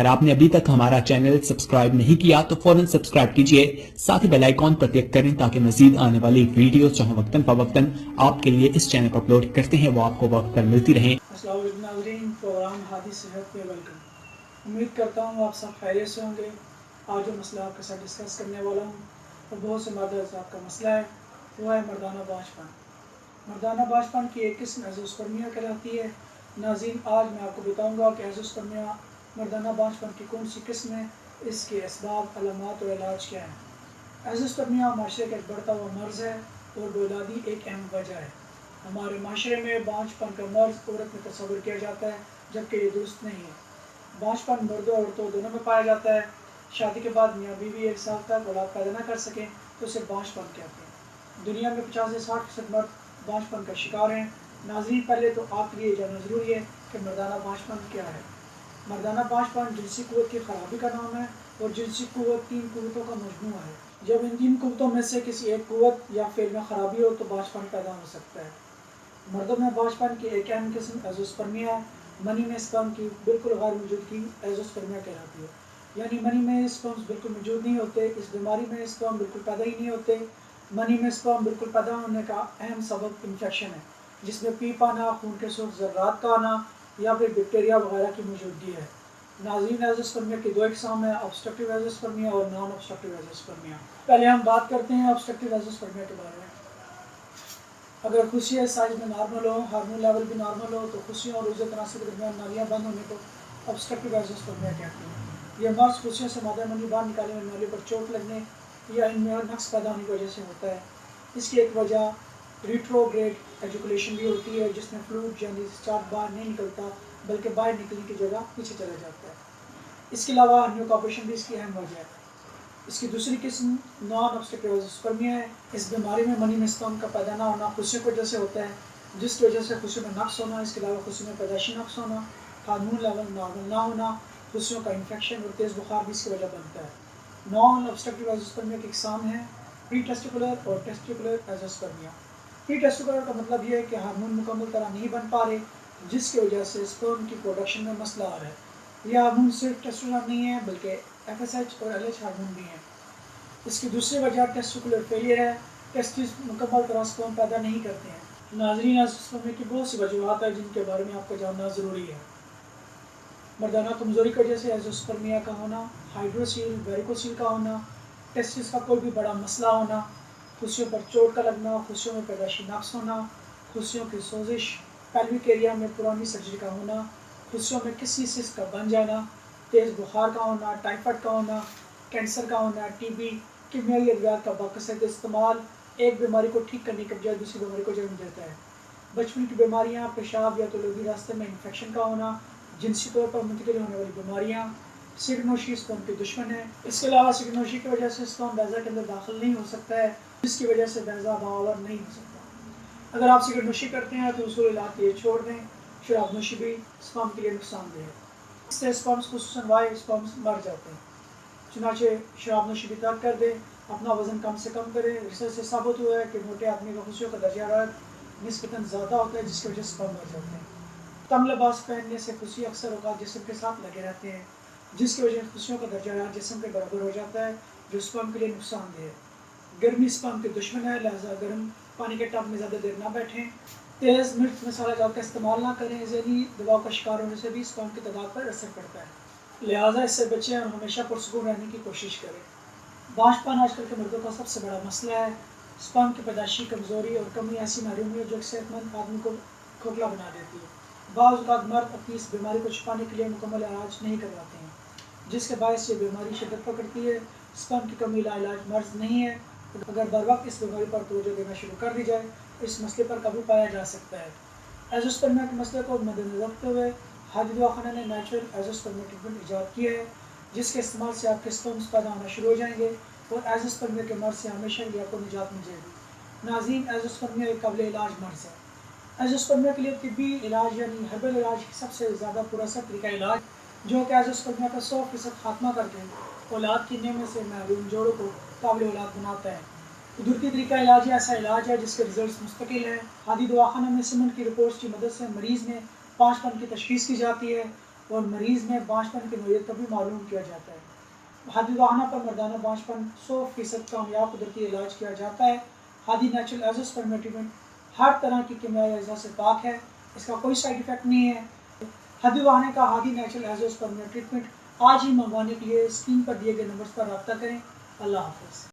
अगर आपने अभी तक हमारा चैनल सब्सक्राइब नहीं किया तो फौरन सब्सक्राइब कीजिए, साथ ही बेल आइकॉन पर क्लिक करें ताकि मजीद आने वाली वीडियो चाहे वक्तन फवक्तन आपके लिए इस चैनल पर अपलोड करते हैं वो आपको वक्त पर मिलती रहें। अस्सलाम वालेकुम नाज़रीन, प्रोग्राम हादी सेहत पे वेलकम। उम्मीद करता हूँ आप सब खैरियत से होंगे। आज जो मसला आपके साथ डिस्कस करने वाला हूँ वो बहुत से मर्द हज़रात का मसला है, वो है मर्दाना बांझपन। मर्दाना बांझपन की एक किस्म एज़ोस्पर्मिया कहलाती है। नाज़रीन, आज मैं आपको बताऊँगा कि एज़ोस्पर्मिया मर्दाना बांझपन की कौन सी किस्म है, इसके असबाब, अलामात और इलाज क्या हैं। एज़ोस्पर्मिया माशरे का एक बढ़ता हुआ मर्ज़ है और बेऔलादी एक अहम वजह है। हमारे माशरे में बांझपन का मर्ज़ औरत में तस्वर किया जाता है, जबकि ये दुरुस्त नहीं है। बांझपन मर्दों और औरतों दोनों में पाया जाता है। शादी के बाद मियाँ बीवी एक साल तक औलाद पैदा न कर सकें तो उसे बांझपन कहते हैं। दुनिया में 50 से 60% मर्द बांझपन का शिकार हैं। नाज़रीन, पहले तो आपके लिए जानना ज़रूरी है कि मर्दाना बांझपन क्या है। मर्दाना बांझपन जिनसी कुव्वत की खराबी का नाम है और जिनसी कुव्वत 3 कुव्वतों का मजमूआ है। जब इन 3 कुव्वतों में से किसी एक कुव्वत या फेल में खराबी हो तो बांझपन पैदा हो सकता है। मर्दों में बांझपन की एक अहम किस्म एज़ोस्पर्मिया है। मनी में स्पर्म की बिल्कुल गैर मौजूदगी एज़ोस्पर्मिया कहलाती है, यानी मनी में स्पर्म बिल्कुल मौजूद नहीं होते। इस बीमारी में स्पर्म बिल्कुल पैदा ही नहीं होते। मनी में स्पर्म बिल्कुल पैदा होने का अहम सबब इन्फेक्शन है, जिसमें पीप आना, खून के सुर्ख ज़र्रात का आना या फिर बैक्टीरिया वगैरह की मौजूदगी है। नाज़रीन, एज़ोस्पर्मिया की 2 अक़साम है, ऑब्स्ट्रक्टिव एज़ोस्पर्मिया और नॉन ऑब्स्ट्रक्टिव एज़ोस्पर्मिया। पहले हम बात करते हैं ऑब्स्ट्रक्टिव एज़ोस्पर्मिया के बारे में। अगर खुशियाँ साइज में नॉर्मल हो, हार्मोन लेवल भी नॉर्मल हो, तो खुशियों और ऊर्जा तनासुर के दरमियान नालियाँ बंद होने को ऑब्स्ट्रक्टिव एज़ोस्पर्मिया कहते हैं। यह मर्ज़ खुशियों से मादा मनी बाहर निकालने में नालियों पर चोट लगने या इनमें नक्स पैदा होने की वजह से होता है। इसकी एक वजह रिट्रोग्रेड एजुकुलेशन भी होती है, जिसमें फ्लूइड यानी डिस्चार्ज बाहर नहीं निकलता बल्कि बाहर निकलने की जगह पीछे चला जाता है। इसके अलावा अन्य ऑपरेशन भी इसकी अहम वजह है। इसकी दूसरी किस्म नॉन ऑब्स्ट्रक्टिव एज़ोस्पर्मिया है। इस बीमारी में मनी में स्पर्म का पैदा ना होना खुशियों की वजह से होता है, जिसकी वजह से खुशियों में नक्स होना, इसके अलावा खुशियों में पैदाइशी नक्स होना, हार्मोन लेवल नॉर्मल ना होना, खुशियों का इन्फेक्शन और तेज़ बुखार भी इसकी वजह बनता है। नॉन ऑब्स्ट्रक्टिव एज़ोस्पर्मिया की इकसाम है प्री टेस्टिकुलर और टेस्टिकुलर एज़ोस्पर्मिया। प्री टेस्टिकुलर का मतलब यह है कि हार्मोन मुकम्मल तरह नहीं बन पा रहे, जिसकी वजह से स्पर्म की प्रोडक्शन में मसला आ रहा है। यह हार्मोन सिर्फ टेस्टोस्टेरोन नहीं है बल्कि FSH और LH हार्मोन भी हैं। इसकी दूसरी वजह टेस्टिकुलर फेलियर है। टेस्टिस मुकम्मल तरह स्पर्म पैदा नहीं करते हैं। नाज़रीन, एज़ोस्पर्मिया की बहुत सी वजूहात हैं जिनके बारे में आपको जानना ज़रूरी है। मर्दाना कमज़ोरी की वजह से एज़ोस्पर्मिया का होना, हाइड्रोसील, वेरिकोसील का होना, टेस्टिस का कोई भी बड़ा मसला होना, खुशियों पर चोट का लगना, खुशियों में पैदाइशी नक्स होना, खुशियों की सोजिश, पेल्विक एरिया में पुरानी सर्जरी का होना, खुशियों में किसी सिस्ट का बन जाना, तेज़ बुखार का होना, टाइफाइड का होना, कैंसर का होना, TB, कीमियाई अद्वियात का बाकायदा इस्तेमाल एक बीमारी को ठीक करने के बजाय दूसरी बीमारी को जन्म देता है। बचपन की बीमारियाँ, पेशाब या तौलूदी रास्ते में इन्फेक्शन का होना, जिनसी तौर पर मुंतकिल होने वाली बीमारियाँ, सिगनोशी स्पर्म के दुश्मन है। इसके अलावा सिगनोशी की वजह से स्पर्म बैज़ा के अंदर दाखिल नहीं हो सकता है, जिसकी वजह से बैज़ा बावर नहीं हो सकता। अगर आप सिगनोशी करते हैं तो उसूल इलाज ये छोड़ दें। शराबनोशी भी स्पर्म के लिए नुकसानदेह है। इससे स्पर्म्स खुसूसन वाई स्पर्म्स मर जाते हैं। चुनाचे शराबनोशी भी तर्क कर दें, अपना वज़न कम से कम करें। रिसर्च से साबित हुआ है कि मोटे आदमी का खुशियों का दर्जा हरारत निस्बतन ज़्यादा होता है, जिसकी वजह से स्पर्म मर जाते हैं। तंग लिबास पहनने से खुशी अक्सर औक़ात जिस्म के साथ लगे रहते हैं, जिसकी वजह से खुशियों का दर्जा हरारत जिस्म के बराबर हो जाता है, जो स्पर्म के लिए नुकसानदेह है। गर्मी स्पर्म के दुश्मन है, लिहाजा गर्म पानी के टब में ज़्यादा देर ना बैठें। तेज़ मिर्च मसाला जात का इस्तेमाल ना करें। जहरी दवाओं का शिकार होने से भी स्पर्म की तादाद पर असर पड़ता है, लिहाजा इससे बचें और हमेशा पुरसुकून रहने की कोशिश करें। बांझपन आजकल के मर्दों का सबसे बड़ा मसला है। स्पर्म की पैदाइशी कमज़ोरी और कमी ऐसी महरूमी है जो एक सेहतमंद आदमी को खोखला बना देती है। बाज़ औक़ात मर्द अपनी इस बीमारी को छुपाने के लिए मुकम्मल इलाज नहीं करवाते हैं, जिसके बायस ये बीमारी शिद्दत पकड़ती है। स्पर्म की कमी लाइलाज मर्ज़ नहीं है। अगर बर वक्त इस बीमारी पर तवज्जो देना शुरू कर दी जाए तो इस मसले पर काबू पाया जा सकता है। एज़ोस्पर्मिया के मसले को मद्देनज़र रखते हुए हादी दवाखाना ने नेचुरल एज़ोस्पर्मिया ट्रीटमेंट ईजाद किया है, जिसके इस्तेमाल से आपके स्पर्म्स पैदा होना शुरू हो जाएंगे और एज़ोस्पर्मिया के मर्ज़ से हमेशा के लिए आपको निजात मिल जाएगी। नाज़रीन, एज़ोस्पर्मिया एक काबिल इलाज मर्ज़ है। एज़ोस्पर्मिया के लिए तिब्बी इलाज यानी हर्बल इलाज सबसे ज़्यादा पुरअसर तरीका इलाज, जो कि एज़ोस्पर्मिया का 100% खात्मा करके औलाद की नेमत से महरूम जोड़ों को काबिल औलाद बनाता है। कुदरती तरीका इलाज ऐसा इलाज है जिसके रिजल्ट मुस्तकिल हैं। हादी दवाखाना में सीमेंट की रिपोर्ट्स की मदद से मरीज़ में बांझपन की तशख़ीस की जाती है اور مریض میں بانجھپن کی نوعیت کا بھی معلوم کیا جاتا ہے۔ ہادی دواخانہ پر مردانہ بانجھپن 100% کامیاب قدرتی علاج کیا جاتا ہے۔ ہادی نیچرل ایزو سپرمیٹیمنٹ ہر طرح کی کیمیائی اجزاء سے پاک ہے، اس کا کوئی سائیڈ افیکٹ نہیں ہے۔ ہادی دواخانے کا ہادی نیچرل ایزو سپرمیٹیمنٹ آج ہی منگوانے کے لیے اسکرین پر دیے گئے نمبرز پر رابطہ کریں۔ اللہ حافظ۔